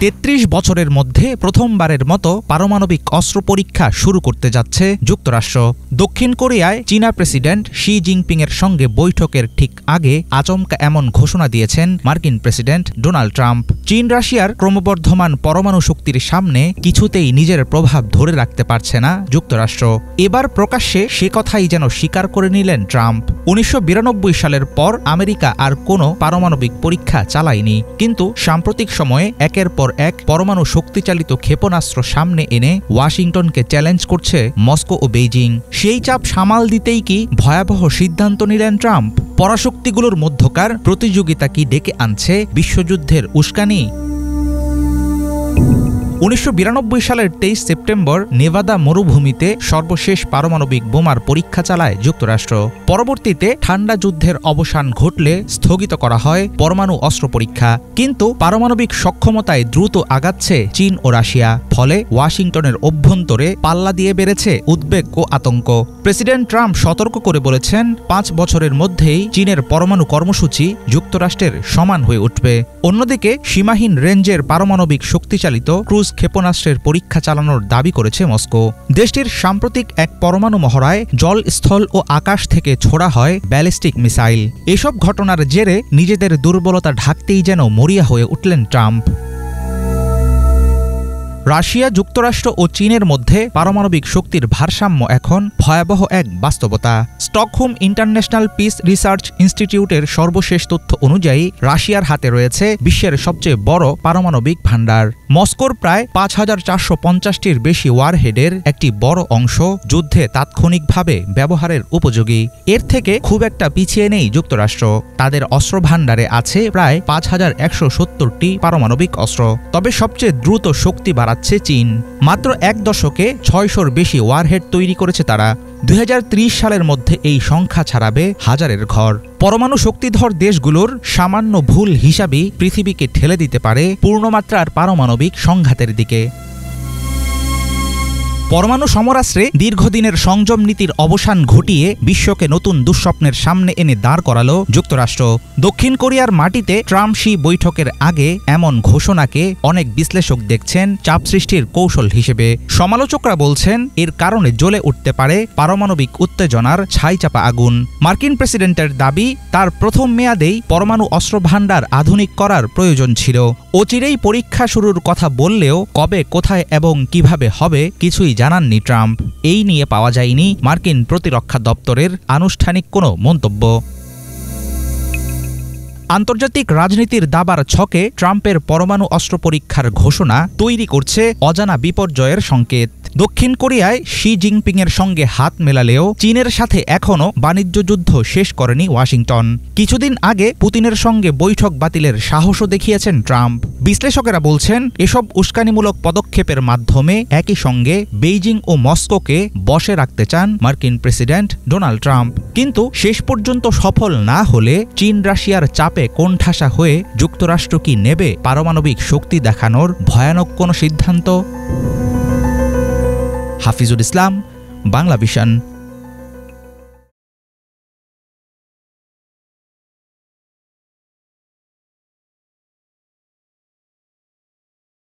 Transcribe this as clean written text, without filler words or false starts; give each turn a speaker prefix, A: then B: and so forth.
A: 33 বছরের মধ্যে প্রথমবারের মতো পারমাণবিক অস্ত্র পরীক্ষা শুরু করতে যাচ্ছে যুক্তরাষ্ট্র। দক্ষিণ কোরিয়ায় চীনা প্রেসিডেন্ট শি জিনপিংয়ের সঙ্গে বৈঠকের ঠিক আগে আচমকা এমন ঘোষণা দিয়েছেন মার্কিন প্রেসিডেন্ট ডোনাল্ড ট্রাম্প। চীন রাশিয়ার ক্রমবর্ধমান পরমাণু শক্তির সামনে কিছুতেই নিজের প্রভাব ধরে রাখতে পারছে না যুক্তরাষ্ট্র। এবার প্রকাশ্যে সে কথাই যেন স্বীকার করে নিলেন ট্রাম্প। 1992 সালের পর আমেরিকা আর কোনো পারমাণবিক পরীক্ষা চালায়নি, কিন্তু সাম্প্রতিক সময়ে একের পর এক পরমাণু শক্তিচালিত ক্ষেপণাস্ত্র সামনে এনে ওয়াশিংটনকে চ্যালেঞ্জ করছে মস্কো ও বেইজিং। সেই চাপ সামাল দিতেই কি ভয়াবহ সিদ্ধান্ত নিলেন ট্রাম্প? পরাশক্তিগুলোর মধ্যকার প্রতিযোগিতা কি ডেকে আনছে বিশ্বযুদ্ধের উস্কানি? 1992 সালের 23 সেপ্টেম্বর নেভাদা মরুভূমিতে সর্বশেষ পারমাণবিক বোমার পরীক্ষা চালায় যুক্তরাষ্ট্র। পরবর্তীতে ঠান্ডা যুদ্ধের অবসান ঘটলে স্থগিত করা হয় পরমাণু অস্ত্র পরীক্ষা। কিন্তু পারমাণবিক সক্ষমতায় দ্রুত আগাচ্ছে চীন ও রাশিয়া। ফলে ওয়াশিংটনের অভ্যন্তরে পাল্লা দিয়ে বেড়েছে উদ্বেগ ও আতঙ্ক। প্রেসিডেন্ট ট্রাম্প সতর্ক করে বলেছেন, 5 বছরের মধ্যেই চীনের পরমাণু কর্মসূচি যুক্তরাষ্ট্রের সমান হয়ে উঠবে। অন্যদিকে সীমাহীন রেঞ্জের পারমাণবিক শক্তিচালিত ক্রুজ ক্ষেপণাস্ত্রের পরীক্ষা চালানোর দাবি করেছে মস্কো। দেশটির সাম্প্রতিক এক পরমাণু মহড়ায় জল, স্থল ও আকাশ থেকে ছোড়া হয় ব্যালিস্টিক মিসাইল। এসব ঘটনার জেরে নিজেদের দুর্বলতা ঢাকতেই যেন মরিয়া হয়ে উঠলেন ট্রাম্প। রাশিয়া, যুক্তরাষ্ট্র ও চীনের মধ্যে পারমাণবিক শক্তির ভারসাম্য এখন ভয়াবহ এক বাস্তবতা। স্টকহোম ইন্টারন্যাশনাল পিস রিসার্চ ইনস্টিটিউটের সর্বশেষ তথ্য অনুযায়ী রাশিয়ার হাতে রয়েছে বিশ্বের সবচেয়ে বড় পারমাণবিক ভাণ্ডার। মস্কোর প্রায় 5450টির বেশি ওয়ারহেডের একটি বড় অংশ যুদ্ধে তাৎক্ষণিকভাবে ব্যবহারের উপযোগী। এর থেকে খুব একটা পিছিয়ে নেই যুক্তরাষ্ট্র। তাদের অস্ত্র ভাণ্ডারে আছে প্রায় 5170টি পারমাণবিক অস্ত্র। তবে সবচেয়ে দ্রুত শক্তি বাড়াচ্ছে চীন। মাত্র এক দশকে 600-র বেশি ওয়ারহেড তৈরি করেছে তারা। 2030 সালের মধ্যে এই সংখ্যা ছাড়াবে হাজারের ঘর। পরমাণু শক্তিধর দেশগুলোর সামান্য ভুল হিসাবেই পৃথিবীকে ঠেলে দিতে পারে পূর্ণমাত্রার পারমাণবিক সংঘাতের দিকে। পরমাণু সমরাস্ত্রে দীর্ঘদিনের সংযম নীতির অবসান ঘটিয়ে বিশ্বকে নতুন দুঃস্বপ্নের সামনে এনে দাঁড় করালো যুক্তরাষ্ট্র। দক্ষিণ কোরিয়ার মাটিতে ট্রাম্প শি বৈঠকের আগে এমন ঘোষণাকে অনেক বিশ্লেষক দেখছেন চাপ সৃষ্টির কৌশল হিসেবে। সমালোচকরা বলছেন, এর কারণে জ্বলে উঠতে পারে পারমাণবিক উত্তেজনার ছাইচাপা আগুন। মার্কিন প্রেসিডেন্টের দাবি, তার প্রথম মেয়াদেই পরমাণু অস্ত্র ভাণ্ডার আধুনিক করার প্রয়োজন ছিল। অচিরেই পরীক্ষা শুরুর কথা বললেও কবে, কোথায় এবং কিভাবে হবে কিছুই জানাননি ট্রাম্প। এই নিয়ে পাওয়া যায়নি মার্কিন প্রতিরক্ষা দপ্তরের আনুষ্ঠানিক কোনো মন্তব্য। আন্তর্জাতিক রাজনীতির দাবার ছকে ট্রাম্পের পরমাণু অস্ত্র পরীক্ষার ঘোষণা তৈরি করছে অজানা বিপর্যয়ের সংকেত। দক্ষিণ কোরিয়ায় শি জিনপিংয়ের সঙ্গে হাত মেলালেও চীনের সাথে এখনও বাণিজ্য যুদ্ধ শেষ করেনি ওয়াশিংটন। কিছুদিন আগে পুতিনের সঙ্গে বৈঠক বাতিলের সাহসও দেখিয়েছেন ট্রাম্প। বিশ্লেষকেরা বলছেন, এসব উস্কানিমূলক পদক্ষেপের মাধ্যমে একই সঙ্গে বেইজিং ও মস্কোকে বশে রাখতে চান মার্কিন প্রেসিডেন্ট ডোনাল্ড ট্রাম্প। কিন্তু শেষ পর্যন্ত সফল না হলে চীন রাশিয়ার চাপে কোণঠাসা হয়ে যুক্তরাষ্ট্র কি নেবে পারমাণবিক শক্তি দেখানোর ভয়ানক কোনো সিদ্ধান্ত? হাফিজুল ইসলাম, বাংলা ভিশন।